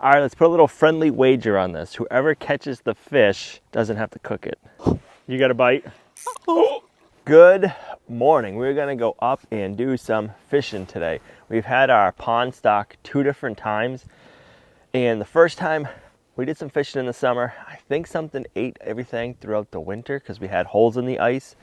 All right, let's put a little friendly wager on this. Whoever catches the fish doesn't have to cook it. You got a bite? Good morning. We're gonna go up and do some fishing today. We've had our pond stock 2 different times. And the first time we did some fishing in the summer, I think something ate everything throughout the winter because we had holes in the ice.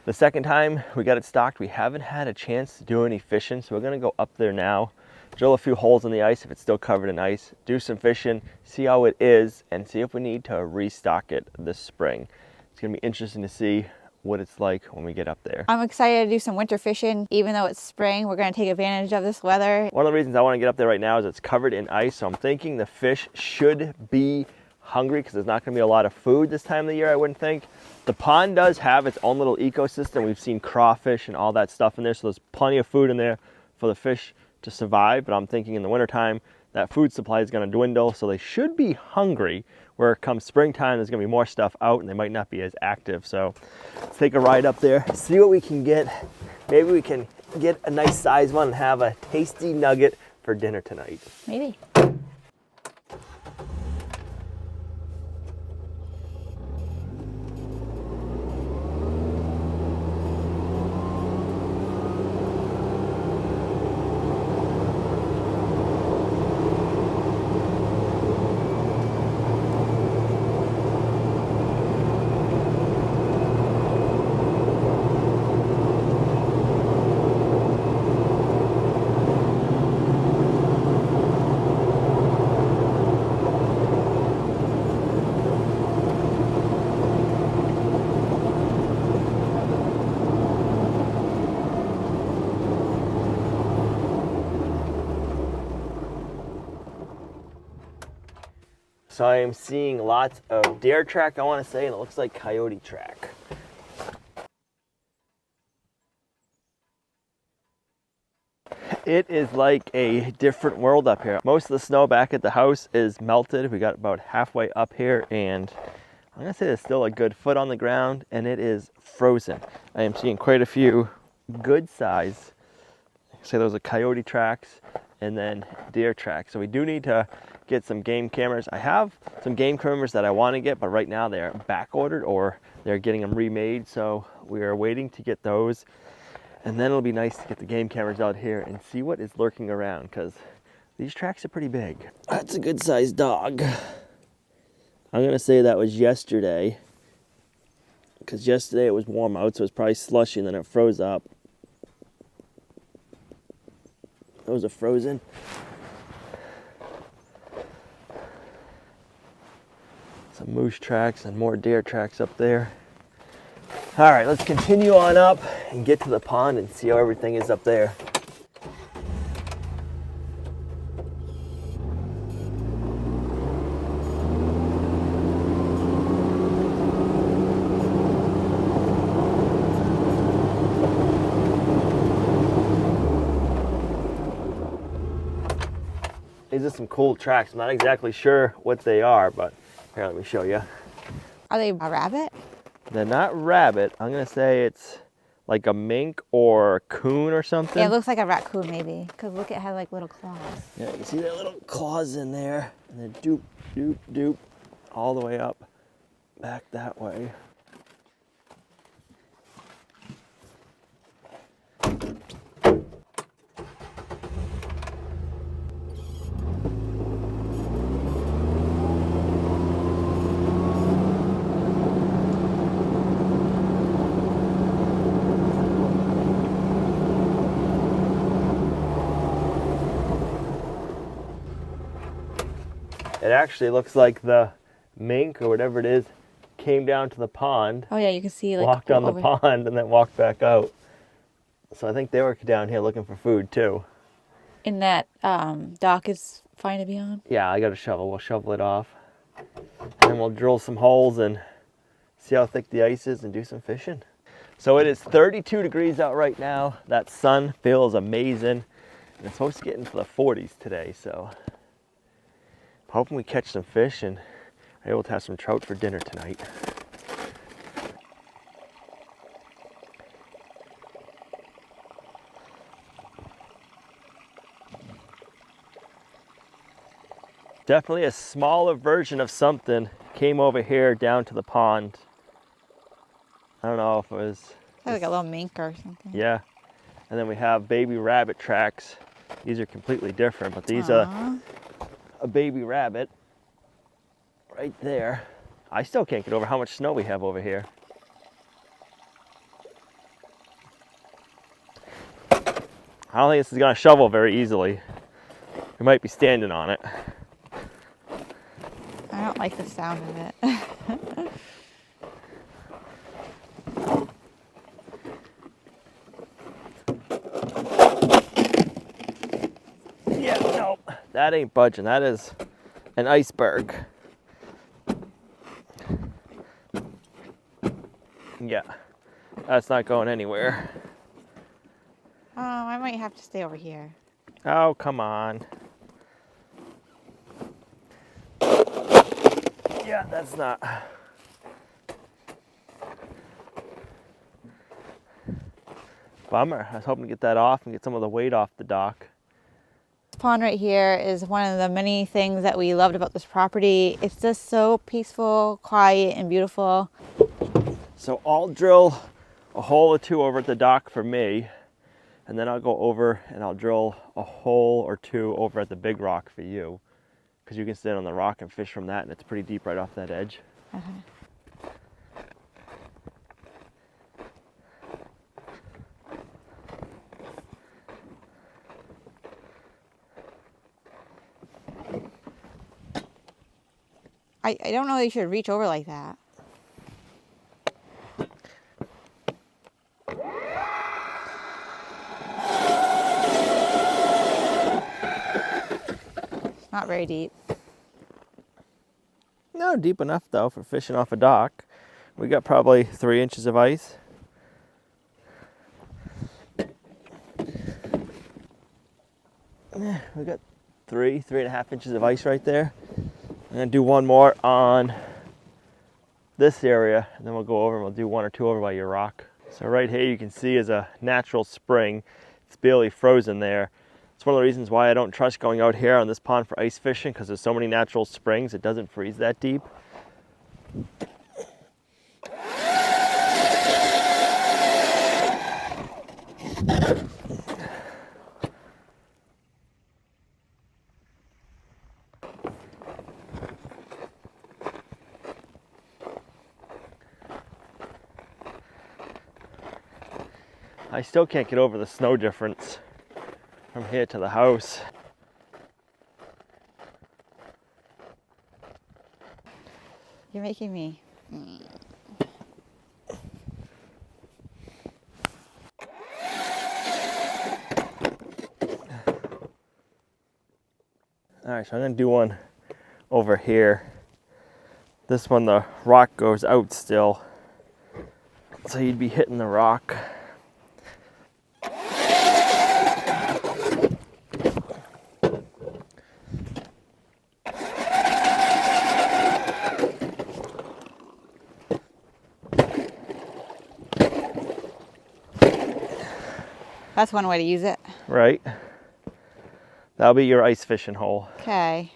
The second time we got it stocked, we haven't had a chance to do any fishing. So we're gonna go up there now, drill a few holes in the ice if it's still covered in ice, do some fishing, see how it is, and see if we need to restock it this spring. It's gonna be interesting to see what it's like when we get up there. I'm excited to do some winter fishing. Even though it's spring, we're going to take advantage of this weather. One of the reasons I want to get up there right now is it's covered in ice, so I'm thinking the fish should be hungry because there's not going to be a lot of food this time of the year, I wouldn't think. The pond does have its own little ecosystem. We've seen crawfish and all that stuff in there, so there's plenty of food in there for the fish to survive, but I'm thinking in the wintertime that food supply is going to dwindle, so they should be hungry. Where come springtime, there's going to be more stuff out and they might not be as active. So let's take a ride up there, see what we can get. Maybe we can get a nice size one and have a tasty nugget for dinner tonight. Maybe. So I am seeing lots of deer track, I want to say, and it looks like coyote track. It is like a different world up here. Most of the snow back at the house is melted. We got about halfway up here, and I'm gonna say there's still a good foot on the ground, and it is frozen. I am seeing quite a few good size, say those are coyote tracks, and then deer tracks. So we do need to get some game cameras. I have some game cameras that I want to get, but right now they're back ordered or they're getting them remade. So we are waiting to get those. And then it'll be nice to get the game cameras out here and see what is lurking around because these tracks are pretty big. That's a good sized dog. I'm going to say that was yesterday because yesterday it was warm out, so it's probably slushy and then it froze up. Those are frozen. Some moose tracks and more deer tracks up there. All right, let's continue on up and get to the pond and see how everything is up there. These are some cool tracks. I'm not exactly sure what they are, but here, let me show you. Are they a rabbit? They're not rabbit. I'm gonna say it's like a mink or a coon or something. Yeah, it looks like a raccoon maybe, because look, it had like little claws. Yeah, you can see their little claws in there, and then doop, doop, doop, all the way up, back that way. It actually looks like the mink or whatever it is came down to the pond. Oh yeah, you can see like walked on the pond and then walked back out. So I think they were down here looking for food too. And that dock is fine to be on? Yeah, I got a shovel. We'll shovel it off. And then we'll drill some holes and see how thick the ice is and do some fishing. So it is 32 degrees out right now. That sun feels amazing. And it's supposed to get into the 40s today, so I'm hoping we catch some fish and are able to have some trout for dinner tonight. Definitely a smaller version of something came over here down to the pond. I don't know if it was... Like a little mink or something. Yeah. And then we have baby rabbit tracks. These are completely different, but these are a baby rabbit right there. I still can't get over how much snow we have over here. I don't think this is gonna shovel very easily. We might be standing on it. I don't like the sound of it. Yeah, no, that ain't budging. That is an iceberg. Yeah, that's not going anywhere. Oh, I might have to stay over here. Oh, come on. Yeah, that's not. Bummer. I was hoping to get that off and get some of the weight off the dock. This pond right here is one of the many things that we loved about this property. It's just so peaceful, quiet, and beautiful. So I'll drill a hole or two over at the dock for me, and then I'll go over and I'll drill a hole or two over at the big rock for you, because you can stand on the rock and fish from that, and it's pretty deep right off that edge. I don't know that you should reach over like that. It's not very deep. No, deep enough though for fishing off a dock. We got probably 3 inches of ice. We got 3.5 inches of ice right there. I'm gonna do one more on this area, and then we'll go over and we'll do 1 or 2 over by your rock. So right here you can see is a natural spring. It's barely frozen there. It's one of the reasons why I don't trust going out here on this pond for ice fishing, because there's so many natural springs, it doesn't freeze that deep. I still can't get over the snow difference from here to the house. You're making me. All right, so I'm gonna do one over here. This one, the rock goes out still, so you'd be hitting the rock. That's one way to use it. Right. That'll be your ice fishing hole. Okay.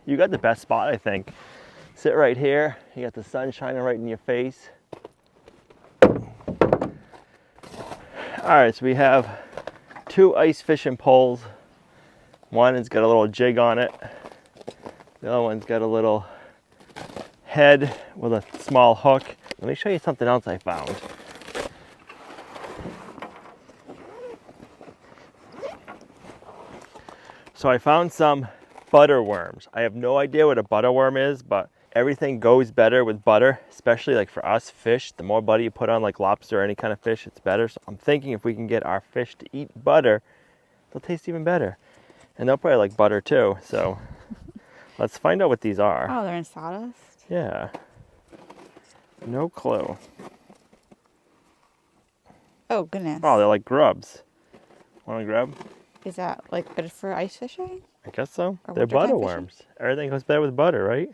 You got the best spot, I think. Sit right here. You got the sun shining right in your face. All right, so we have 2 ice fishing poles. One has got a little jig on it. The other one's got a little head with a small hook. Let me show you something else I found. So I found some butter worms. I have no idea what a butter worm is, but everything goes better with butter, especially like for us fish. The more butter you put on like lobster or any kind of fish, it's better. So I'm thinking if we can get our fish to eat butter, they'll taste even better. And they'll probably like butter too. So let's find out what these are. Oh, they're in sawdust? Yeah. No clue. Oh, goodness. Oh, they're like grubs. Want to grub? Is that like good for ice fishing? I guess so. Or They're wintertime butter fishing? worms. Everything goes better with butter, right?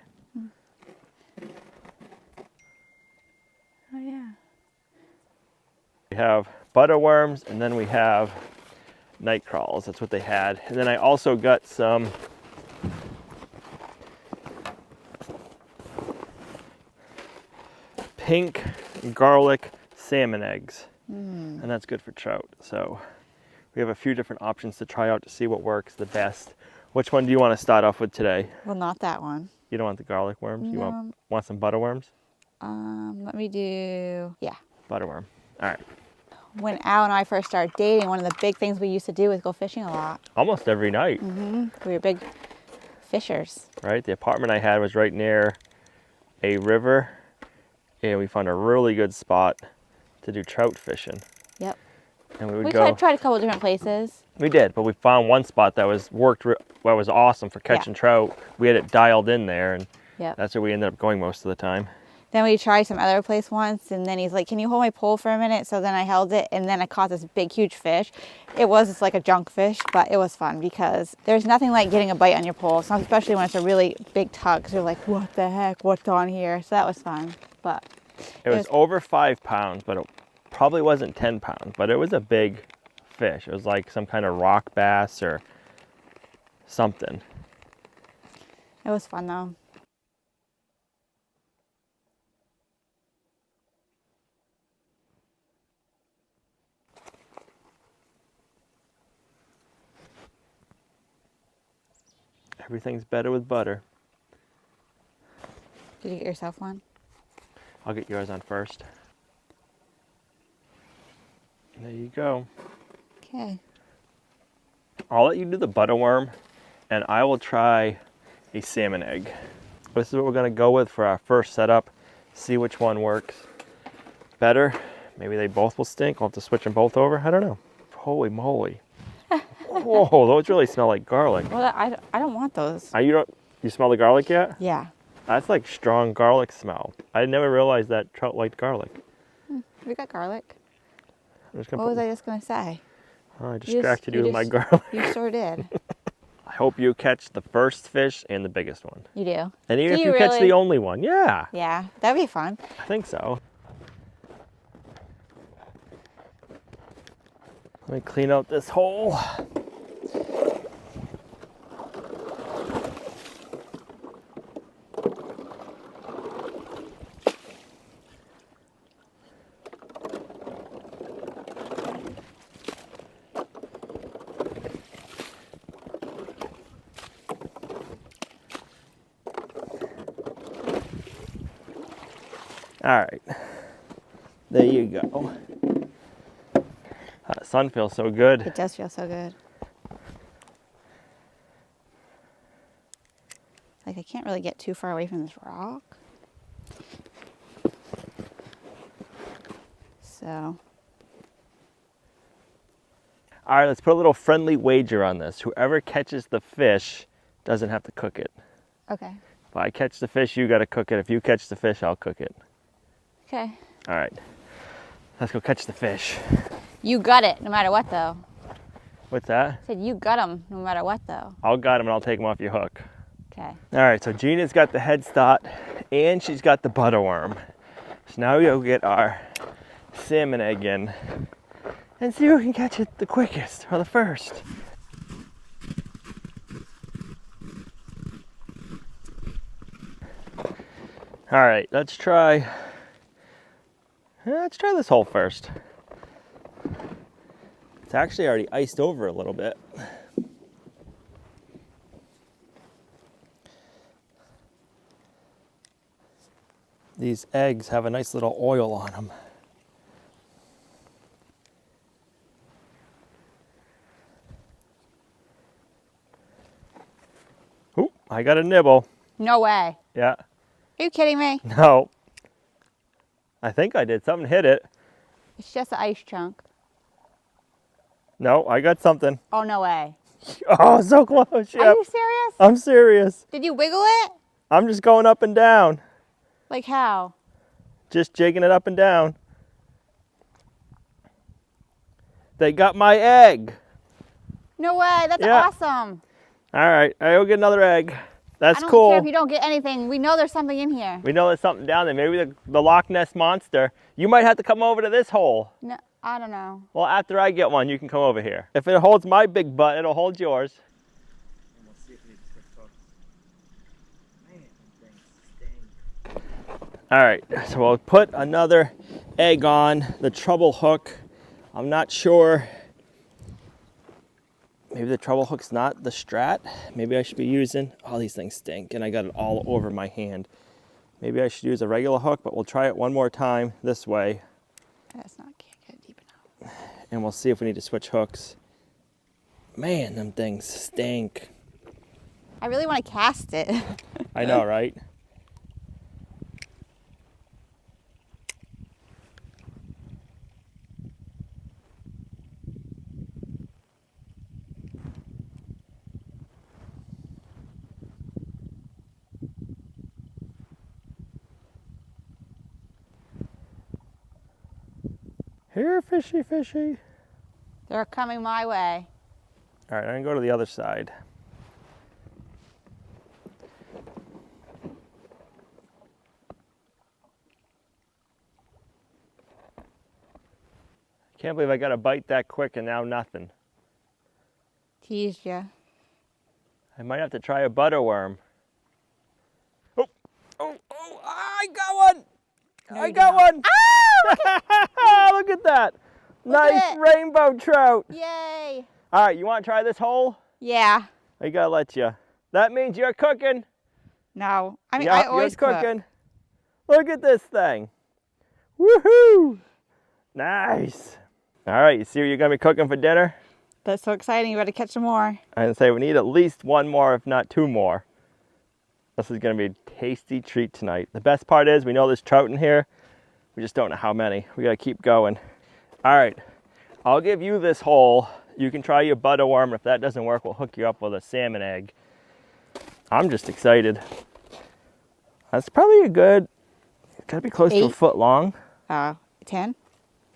Oh, yeah. We have butter worms, and then we have night crawls. That's what they had. And then I also got some pink garlic salmon eggs. And that's good for trout. So we have a few different options to try out to see what works the best. Which one do you want to start off with today? Well, not that one. You don't want the garlic worms? No. You want some butter worms? Let me do, yeah. Butter worm. All right. When Al and I first started dating, one of the big things we used to do was go fishing a lot. Almost every night. We were big fishers. Right? The apartment I had was right near a river, and we found a really good spot to do trout fishing. Yep. And we would We go. tried a couple different places. We did, but we found one spot that was awesome for catching trout. We had it dialed in there, and Yep. that's where we ended up going most of the time. Then we tried some other place once, and then he's like, can you hold my pole for a minute? So then I held it, and then I caught this big, huge fish. It was just like a junk fish, but it was fun because there's nothing like getting a bite on your pole, so especially when it's a really big tug, because you're like, what the heck, what's on here? So that was fun, but... It was over 5 pounds, but it probably wasn't 10 pounds, but it was a big fish. It was like some kind of rock bass or something. It was fun though. Everything's better with butter. Did you get yourself one? I'll get yours on first. There you go. Okay. I'll let you do the butter worm, and I will try a salmon egg. This is what we're gonna go with for our first setup. See which one works better. Maybe they both will stink. We'll have to switch them both over. I don't know. Holy moly. Whoa, those really smell like garlic. Well, I don't want those. You smell the garlic yet? Yeah. That's like strong garlic smell. I never realized that trout liked garlic. We got garlic. I'm just gonna What was I just going to say? Oh, I distracted you with my garlic. You sure did. I hope you catch the first fish and the biggest one. You do. And even Do if you you catch really? the only one, yeah, Yeah, that'd be fun. I think so. Let me clean out this hole. All right, there you go. That sun feels so good. It does feel so good. Like I can't really get too far away from this rock. So. All right, let's put a little friendly wager on this. Whoever catches the fish doesn't have to cook it. Okay. If I catch the fish, you got to cook it. If you catch the fish, I'll cook it. Okay. All right, let's go catch the fish. You got it, no matter what, though. What's that? I said you got them, no matter what, though. I'll got him and I'll take him off your hook. Okay. All right, so Gina's got the head start and she's got the butter worm. So now we'll get our salmon egg in and see who can catch it the quickest or the first. All right, let's try this hole first. It's actually already iced over a little bit. These eggs have a nice little oil on them. Ooh, I got a nibble. No way. Yeah. Are you kidding me? No. I think I did. Something hit it. It's just an ice chunk. No, I got something. Oh, no way. Oh, so close. Yep. Are you serious? I'm serious. Did you wiggle it? I'm just going up and down. Like how? Just jigging it up and down. They got my egg. No way. That's Yeah. awesome. All right, I'll get another egg. That's I don't cool. care if you don't get anything. We know there's something in here. We know there's something down there. Maybe the Loch Ness Monster. You might have to come over to this hole. No, I don't know. Well, after I get one, you can come over here. If it holds my big butt, it'll hold yours. And we'll see if it All right, so we'll put another egg on the treble hook. I'm not sure. Maybe the treble hook's not the Strat. Maybe I should be using, oh, these things stink and I got it all over my hand. Maybe I should use a regular hook, but we'll try it one more time this way. That's not, can't get it deep enough. And we'll see if we need to switch hooks. Man, them things stink. I really want to cast it. I know, right? Here, fishy, fishy. They're coming my way. All right, I'm gonna go to the other side. Can't believe I got a bite that quick and now nothing. Teased you. I might have to try a butterworm. Oh, I got one! No, I you got did one! Ah! Look at that! Look at Nice it. rainbow trout! Yay! All right, you want to try this hole? Yeah. I gotta let you. That means you're cooking. No. I mean, Yeah, I always you're cook. cooking. Look at this thing. Woohoo! Nice. All right, you see what you're gonna be cooking for dinner? That's so exciting. You got to catch some more. I'd say we need at least one more, if not two more. This is gonna be a tasty treat tonight. The best part is we know there's trout in here. We just don't know how many. We gotta keep going. All right, I'll give you this hole. You can try your butterworm. If that doesn't work, we'll hook you up with a salmon egg. I'm just excited. That's probably a good, it's gotta be close to a 8? foot long. 10?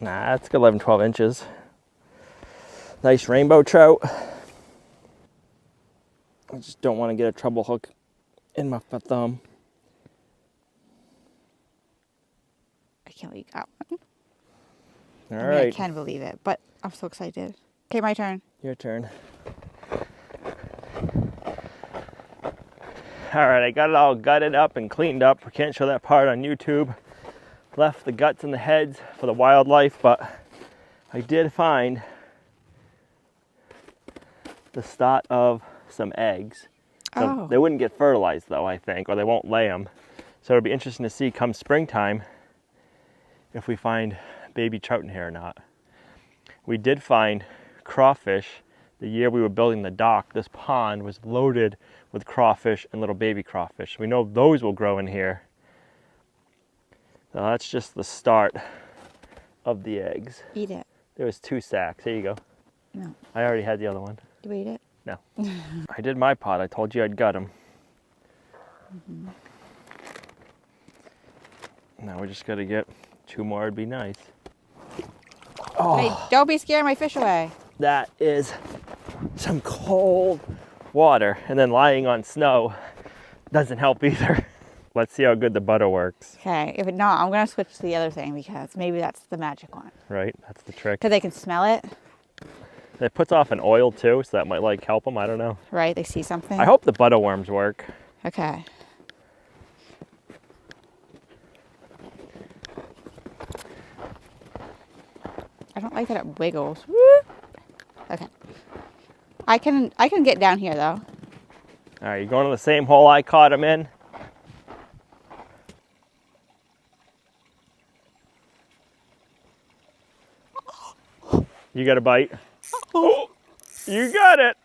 Nah, it's 11, 12 inches. Nice rainbow trout. I just don't want to get a treble hook in my thumb. I can't believe you got one. All I mean, right, I can believe it, but I'm so excited. Okay, my turn. your turn. All right, I got it all gutted up and cleaned up. We can't show that part on YouTube. Left the guts and the heads for the wildlife, but I did find the start of some eggs. So Oh. they wouldn't get fertilized though, I think, or they won't lay them. So it'll be interesting to see come springtime if we find baby trout in here or not. We did find crawfish the year we were building the dock. This pond was loaded with crawfish and little baby crawfish. We know those will grow in here. So that's just the start of the eggs. Eat it. There was 2 sacks. Here you go. No. I already had the other one. You eat it? No. I did my pot. I told you I'd gut them. Now we just got to get 2 more. It'd be nice. Oh, Hey, don't be scaring my fish away. that is some cold water. And then lying on snow doesn't help either. Let's see how good the butter works. Okay, if it not, I'm going to switch to the other thing because maybe that's the magic one. Right? That's the trick. Because they can smell it, It puts off an oil too, so that might like help them. I don't know. right? They see something. I hope the butterworms work. Okay. I don't like that it wiggles. Okay. I can get down here though. All right, you going to the same hole I caught them in? You got a bite? Oh, you got it.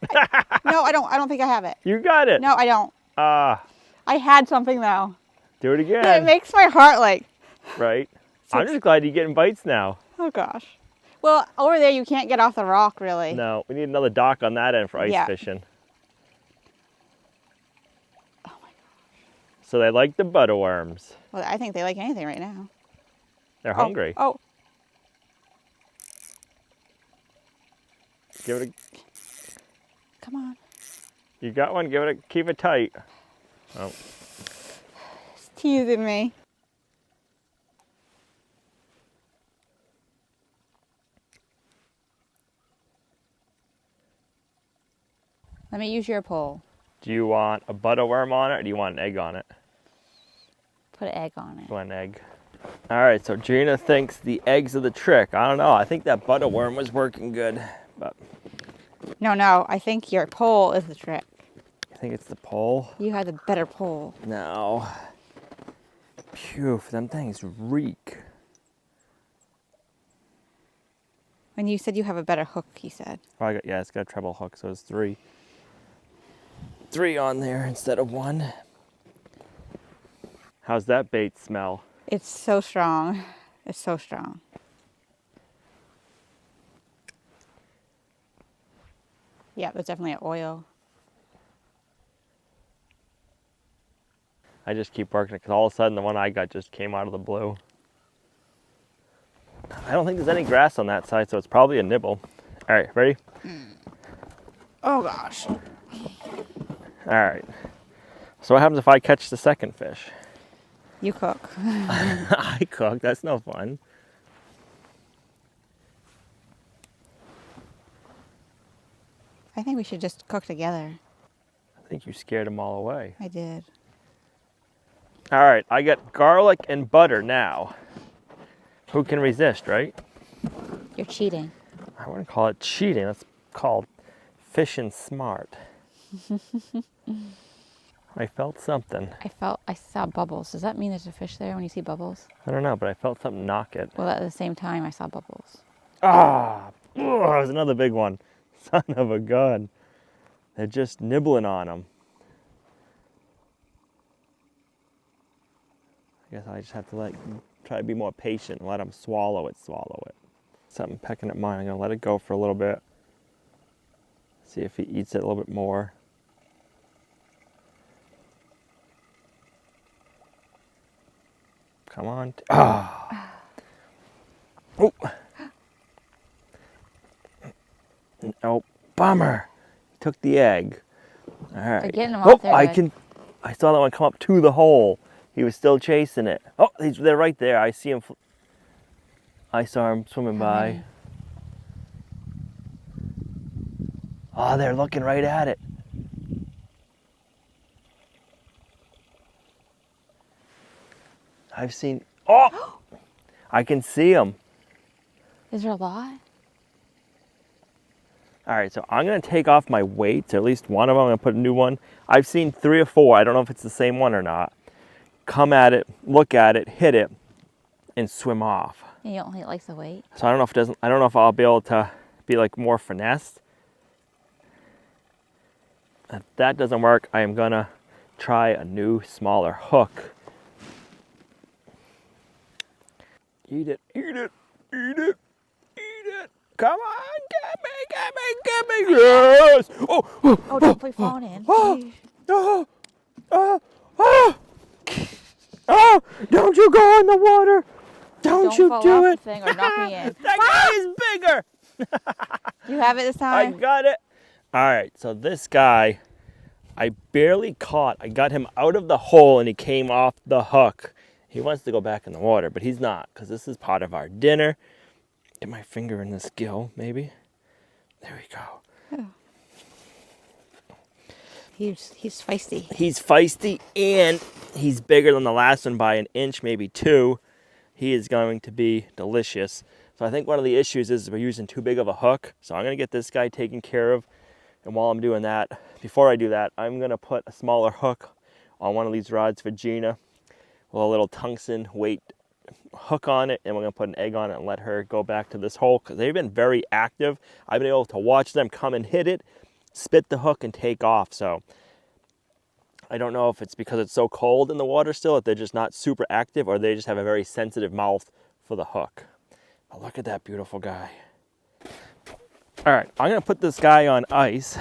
No, I don't think I have it. You got it. No, I don't. Ah, I had something though. do it It again. makes my heart like, Right. I'm just glad you're getting bites now. oh gosh. Well, over there you can't get off the rock really. No, we need another dock on that end for ice Yeah. fishing. Oh my god. So they like the butterworms. Well, I think they like anything right now. They're hungry. Oh. Give it a, Come on. you got one, give it a, keep it tight. Oh, It's teasing me. Let me use your pole. do you want a butterworm on it or do you want an egg on it? Put an egg on it. Put an egg. All right, so Gina thinks the eggs are the trick. I don't know. I think that butter worm was working good, but No, I think your pole is the trick. I think it's the pole. You had the better pole. No. Phew, them things reek. When you said you have a better hook, he said. Oh, yeah, it's got a treble hook, so it's three. Three on there instead of one. How's that bait smell? It's so strong. It's so strong. Yeah, there's definitely an oil. I just keep working it because all of a sudden the one I got just came out of the blue. I don't think there's any grass on that side, so it's probably a nibble. All right, ready? Oh gosh. All right. So what happens if I catch the second fish? You cook. I cook, that's no fun. I think we should just cook together. I think you scared them all away. I did. All right, I got garlic and butter now. Who can resist, right? You're cheating. I wouldn't call it cheating. That's called fishing smart. I felt something. I saw bubbles. Does that mean there's a fish there when you see bubbles? I don't know, but I felt something knock it. Well, at the same time, I saw bubbles. Ah! Oh, there's another big one. Son of a gun. They're just nibbling on them. I guess I just have to try to be more patient and let them swallow it. Something pecking at mine. I'm gonna let it go for a little bit. See if he eats it a little bit more. Come on. Ah! Oh! Oh, bummer. He took the egg. All right. They're getting them off there. I saw that one come up to the hole. He was still chasing it. Oh, they're right there. I see him. I saw him swimming by. Oh, they're looking right at it. I've seen. Oh! I can see them. Is there a lot? All right, so I'm gonna take off my weights, at least one of them. I'm gonna put a new one. I've seen 3 or 4. I don't know if it's the same one or not. Come at it, look at it, hit it, and swim off. And you don't think it likes the weight? So I don't know if I'll be able to be like more finesse. If that doesn't work, I am gonna try a new, smaller hook. Eat it, eat it, eat it, eat it. Come on, get me, yes! Oh, don't put your phone in. Oh, don't you go in the water. Don't you fall do off it. the thing or knock me in. That guy is bigger. You have it this I time? got it. All right, so this guy, I barely caught. I got him out of the hole and he came off the hook. He wants to go back in the water, but he's not because this is part of our dinner. Get my finger in this gill, maybe. There we go. Oh. He's feisty. He's feisty and he's bigger than the last one by an inch, maybe 2. He is going to be delicious. So I think one of the issues is we're using too big of a hook. So I'm gonna get this guy taken care of. And while I'm doing that, before I do that, I'm gonna put a smaller hook on one of these rods for Gina with a little tungsten weight hook on it, and we're gonna put an egg on it and let her go back to this hole because they've been very active. I've been able to watch them come and hit it, spit the hook, and take off. So I don't know if it's because it's so cold in the water still that they're just not super active, or they just have a very sensitive mouth for the hook. But look at that beautiful guy. All right, I'm gonna put this guy on ice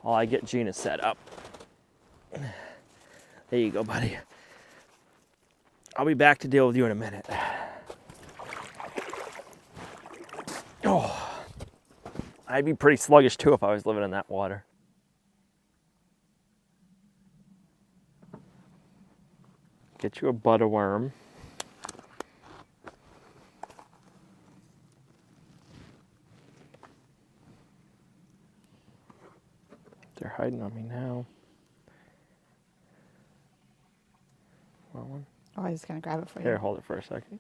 while I get Gina set up. There you go, buddy. I'll be back to deal with you in a minute. Oh, I'd be pretty sluggish too if I was living in that water. Get you a butter worm. They're hiding on me now. Well, one. Oh, I was just gonna grab it for you. Here, hold it for a second.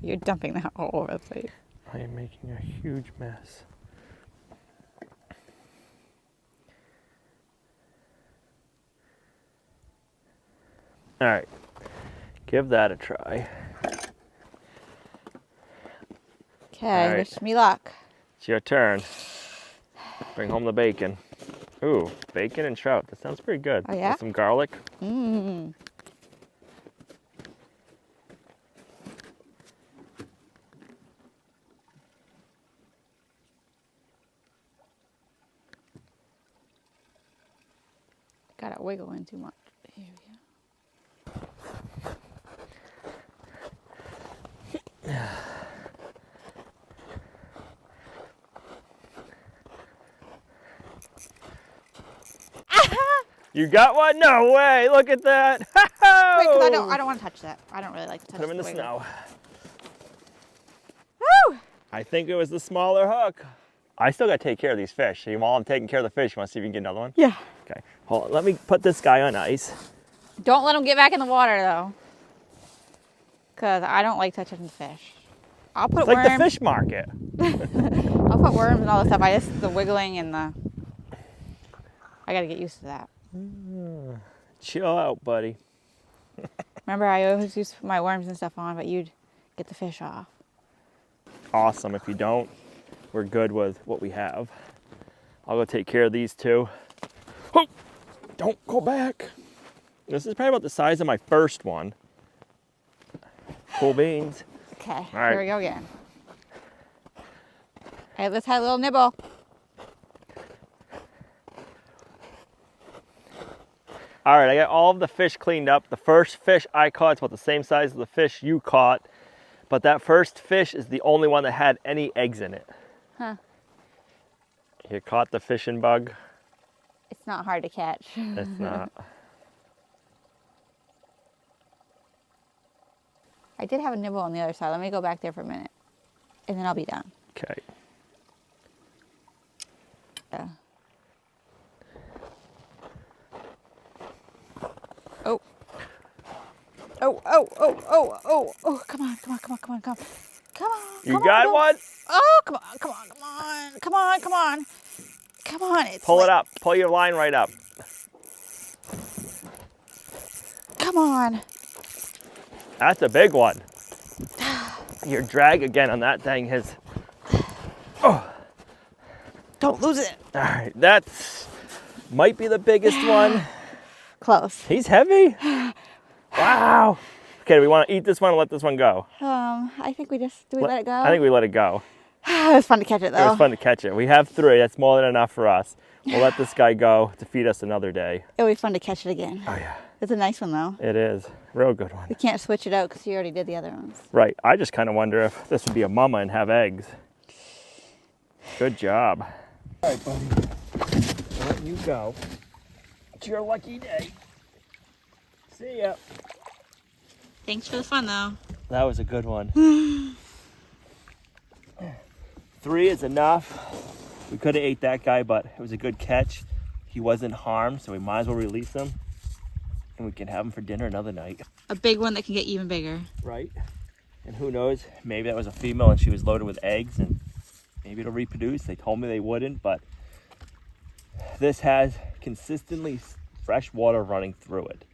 You're dumping that all over the place. I am making a huge mess. All right, give that a try. Okay, right. wish me luck. It's your turn. Bring home the bacon. Ooh, bacon and trout. That sounds pretty good. Oh, yeah? With some garlic. Mmm. Got it wiggling too much. Here we go. You got one? No way! Look at that! Wait, 'cause I don't want to touch that. I don't really like to touch. Put them in the wiggle. snow. Woo! I think it was the smaller hook. I still got to take care of these fish. So while I'm taking care of the fish, you want to see if you can get another one? Yeah. Okay. Hold on. Let me put this guy on ice. Don't let them get back in the water though, because I don't like touching the fish. I'll put It's like worms. the fish market. I'll put worms and all this stuff. The wiggling and the. I got to get used to that. Chill out, buddy. Remember, I always used to put my worms and stuff on, but you'd get the fish off. Awesome. If you don't, we're good with what we have. I'll go take care of these two. Oh, don't go back. This is probably about the size of my first one. Cool beans. Okay, right. here we go again. Hey, let's have a little nibble. All right, I got all of the fish cleaned up. The first fish I caught is about the same size as the fish you caught, but that first fish is the only one that had any eggs in it. Huh. You caught the fishing bug? It's not hard to catch. It's not. I did have a nibble on the other side. Let me go back there for a minute, and then I'll be done. Okay. Yeah. Oh. Oh, oh, oh, oh, oh, oh, come on, come on, come on, come on, come on. Come on. You got one? Oh, come on, come on, come on, come on, come on. Come on. It's Pull it up. Pull your line right up. Come on. That's a big one. Your drag again on that thing has... Oh. Don't lose it. All right, that's might be the biggest one. Close. He's heavy. Wow. Okay, do we want to eat this one or let this one go? I think we just, do we let it go? I think we let it go. It was fun to catch it though. It was fun to catch it. We have 3. That's more than enough for us. We'll let this guy go to feed us another day. It'll be fun to catch it again. Oh yeah. It's a nice one though. It is. Real good one. We can't switch it out because you already did the other ones. Right. I just kind of wonder if this would be a mama and have eggs. Good job. All right, buddy. I'll let you go. It's your lucky day. See ya. Thanks for the fun though. That was a good one. 3 is enough. We could have ate that guy, but it was a good catch. He wasn't harmed, so we might as well release him. And we can have him for dinner another night. A big one that can get even bigger. Right. And who knows, maybe that was a female and she was loaded with eggs and maybe it'll reproduce. They told me they wouldn't, but this has consistently fresh water running through it.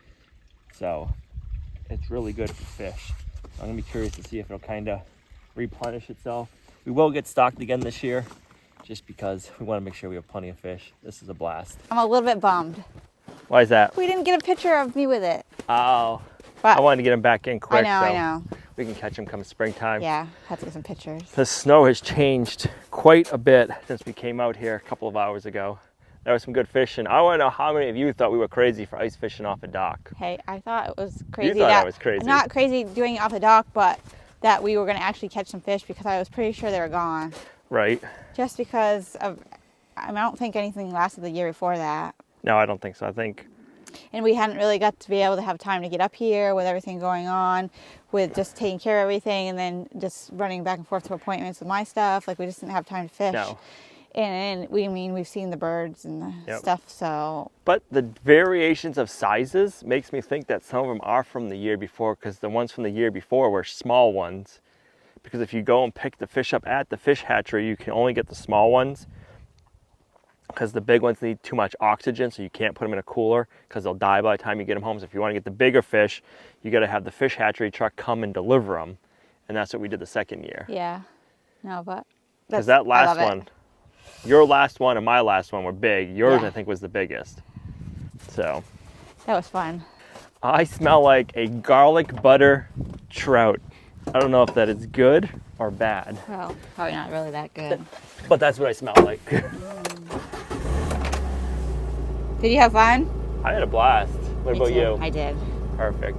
So it's really good for fish. I'm gonna be curious to see if it'll kind of replenish itself. We will get stocked again this year just because we want to make sure we have plenty of fish. This is a blast. I'm a little bit bummed. Why is that? We didn't get a picture of me with it. Oh, But I wanted to get him back in quick. I so know. we can catch him come springtime. Yeah, had to get some pictures. The snow has changed quite a bit since we came out here a couple of hours ago. There was some good fishing. I want to know how many of you thought we were crazy for ice fishing off a dock. Hey, I thought it was crazy. You thought I was crazy. Not crazy doing it off the dock, but that we were going to actually catch some fish because I was pretty sure they were gone. Right. Just because of, I don't think anything lasted the year before that. No, I don't think so. I think... And we hadn't really got to be able to have time to get up here with everything going on, with just taking care of everything and then just running back and forth to appointments with my stuff. Like we just didn't have time to fish. No. And we've seen the birds and the Yep. stuff, so. But the variations of sizes makes me think that some of them are from the year before, because the ones from the year before were small ones. Because if you go and pick the fish up at the fish hatchery, you can only get the small ones, because the big ones need too much oxygen, so you can't put them in a cooler because they'll die by the time you get them home. So if you want to get the bigger fish, you got to have the fish hatchery truck come and deliver them. And that's what we did the second year. Yeah. No, but. Because that I last love it. one, your last one and my last one were big. Yours, Yeah. I think, was the biggest. So That was fun. I smell like a garlic butter trout. I don't know if that is good or bad, Well, probably not really that good. but that's what I smell like. Did you have fun? I had a blast. What Me about too. you? I did. Perfect.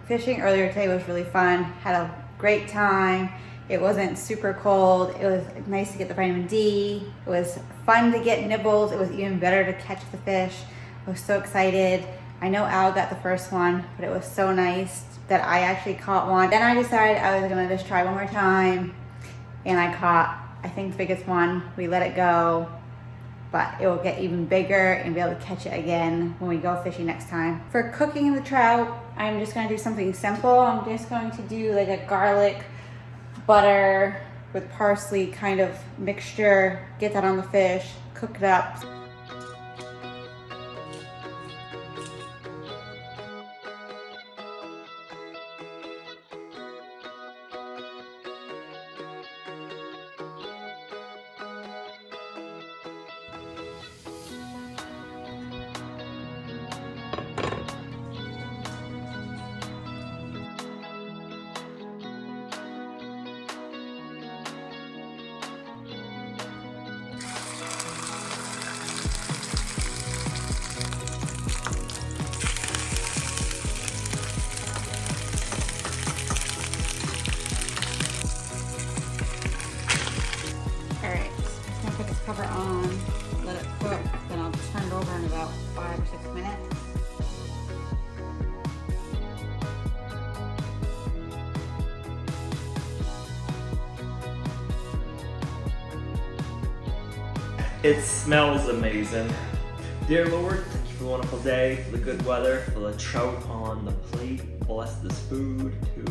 Fishing earlier today was really fun. Had a great time. It wasn't super cold. It was nice to get the vitamin D. It was fun to get nibbles. It was even better to catch the fish. I was so excited. I know Al got the first one, but it was so nice that I actually caught one. Then I decided I was gonna just try one more time, and I caught, I think, the biggest one. We let it go, but it will get even bigger and be able to catch it again when we go fishing next time. For cooking the trout, I'm just gonna do something simple. I'm just going to do like a garlic butter with parsley kind of mixture, get that on the fish, cook it up. Alright, just gonna put this cover on, let it cook, then I'll turn it over in about 5 or 6 minutes. It smells amazing. Dear Lord, thank you for a wonderful day, for the good weather, for the trout on the plate. Bless this food to